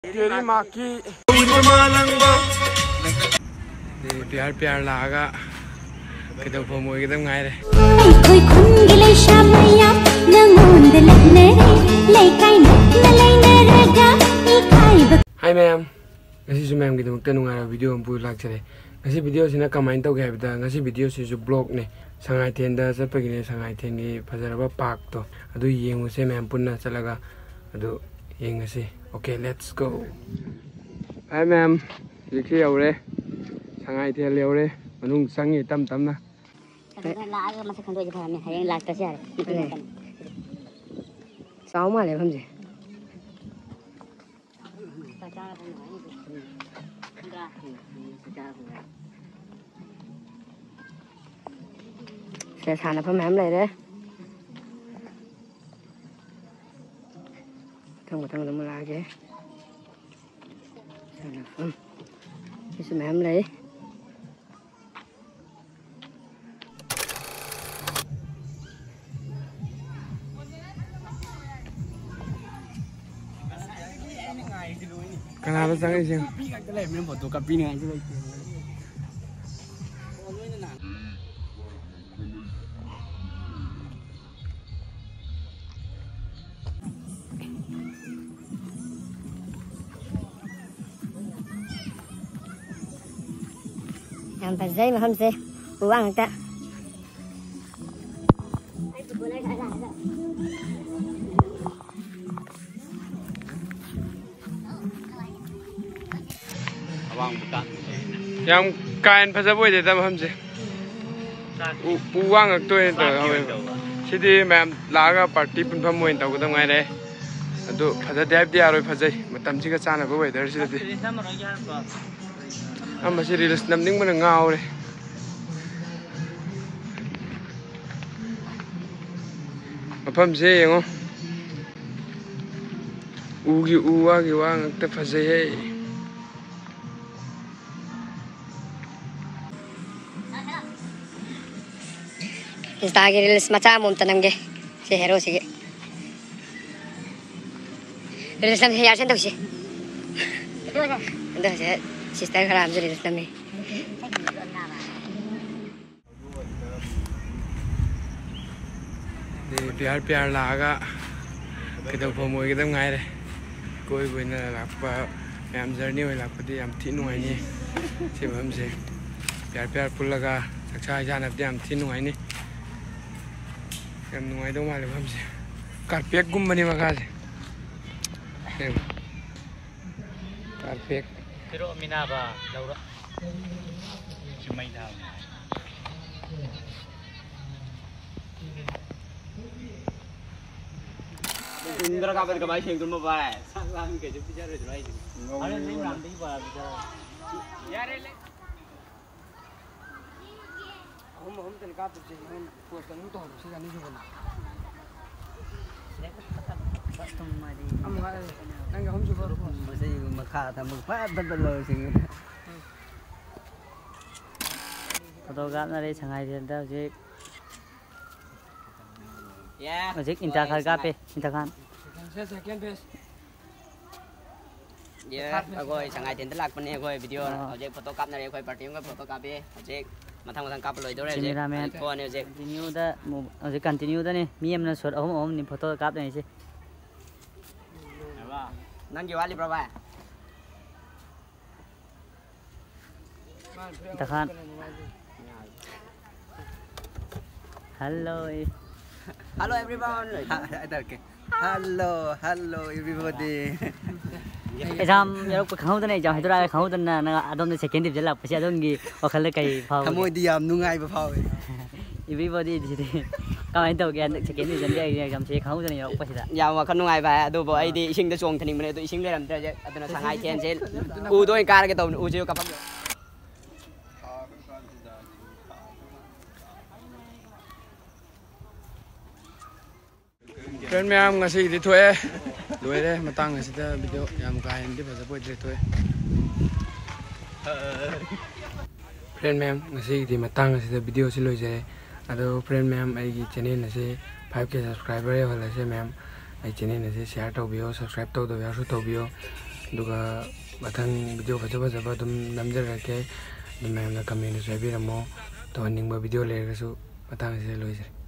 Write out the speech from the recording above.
तेरी माँ की प्यार प्यार लागा किधर फोमोई किधर गाय रे कोई खुन गिले शामैया नंगोंद लगने ले काई न लेने रेगा इकाई hi ma'am ngasi su ma'am किधर मुक्ता नुंगा वीडियो हम पूरा लाग चले ngasi वीडियो सिना कमेंट तो क्या बिता ngasi वीडियो से जो ब्लॉग ने संगाई थेंदा चलपगी ने संगाई थेंगी फजरबा पार्क तो अदु येंगुसे मैम पुन्ना चलगा अदु येंगसे okay let's go hi ma'am लिखी यौरे संगाई थेल यौरे मनुंग संगी तम तमना लागा मसे खंदो जे फरामे हयें लास्ट से यार साव माले हमजे से साना पर मैम ले रे thằng thằng nó la cái cái số em lấy cái nào nó sang cái gì cái này mình bỏ tủ cà phê này chứ làm phải dây mà không dây uang người ta yang kain phải dây để tâm không dây uang người tôi rồi khi đi mẹ lá party pun phải mua tàu cái tàu ngay đấy aduh phải đẹp đi rồi phải dây mà tâm chỉ cái chăn là có vậy đấy chứ gì ama si reels nam ning mana ngau re mafam se yengo ugi uwa gi wa ngakta phasai he insta gi reels macha mum tanam ge se hero se ge reels nam he yar sen tau se ndo se sister खराब जरी रस्ता में प्यार प्यार लागा किधर फोमोई किधर गाय रे कोई कोई ना लापा मैम जर्नी में लापा दी हम थी नुआई नहीं सिर्फ हमसे प्यार प्यार पुल लगा अच्छा जाना दी हम थी नुआई नहीं हम नुआई दो माले हमसे कारपेट गुम्बनी मगा से carpet Pero minaba Laura. Cumay daw. Indra ka ka bai sing mo ba. Sang ke ju bicara rai. Are ni ram di ba bicara. Yare le. Hum ten ka tu jeng post kan to se kan ni ju kan. Nang hum ju ko masih makha ta mukha badal sing photograph na re sangai den da je yeah je inta khar ka pe inta khan second base yeah agoi sangai den lak pane agoi video je photograph na re khoi party ka photograph pe je mathang mathang kap loi do re je ko ne je continue da je continue da ne mi em na shot om ni photograph ne je nang ji wali berapa? Tahan. Hello. Hello everyone. Hello everybody. Exam yaru khau ta nei jaw hai tora khau ta na adom ne second dip jala pasi adom gi wakhal le kai phau. Thamoi di yam nungai ba phau. Everybody di kamai tau ge second dip jan de exam se khau ta nei yaru pasi da. Yaw wakhal nungai ba adu bo ai di ising da chong thaning mane tu ising le ram ta je aduna sangai chen je u doi kar ge tau u je ka phak. Friend ma'am ngasi di thoe loi re matang ngasi da video yam kai ndi phaja poi dire thoe friend ma'am ngasi di matang ngasi da video si loi jare ado friend ma'am ai gi channel na se 5k subscriber ye wala se ma'am ai channel na se share tau bio subscribe tau do ya su tau bio ꯑꯗꯨꯒ ꯃꯊꯪ video ꯐꯖ ꯑꯗꯨꯝ ꯅꯝꯖꯔꯛꯀꯦ ꯑꯗꯨꯝ ꯃꯌꯥꯝꯅ ꯀꯃꯦꯟꯗꯁꯨ ꯍꯥꯏꯕꯤꯔꯝꯃꯣ ꯇꯧꯍꯟꯅꯤꯡꯕ video ꯂꯩꯔꯒꯁꯨ ꯃꯇꯥꯡ ꯑꯁꯤꯗ ꯂꯣꯏꯖꯔꯦ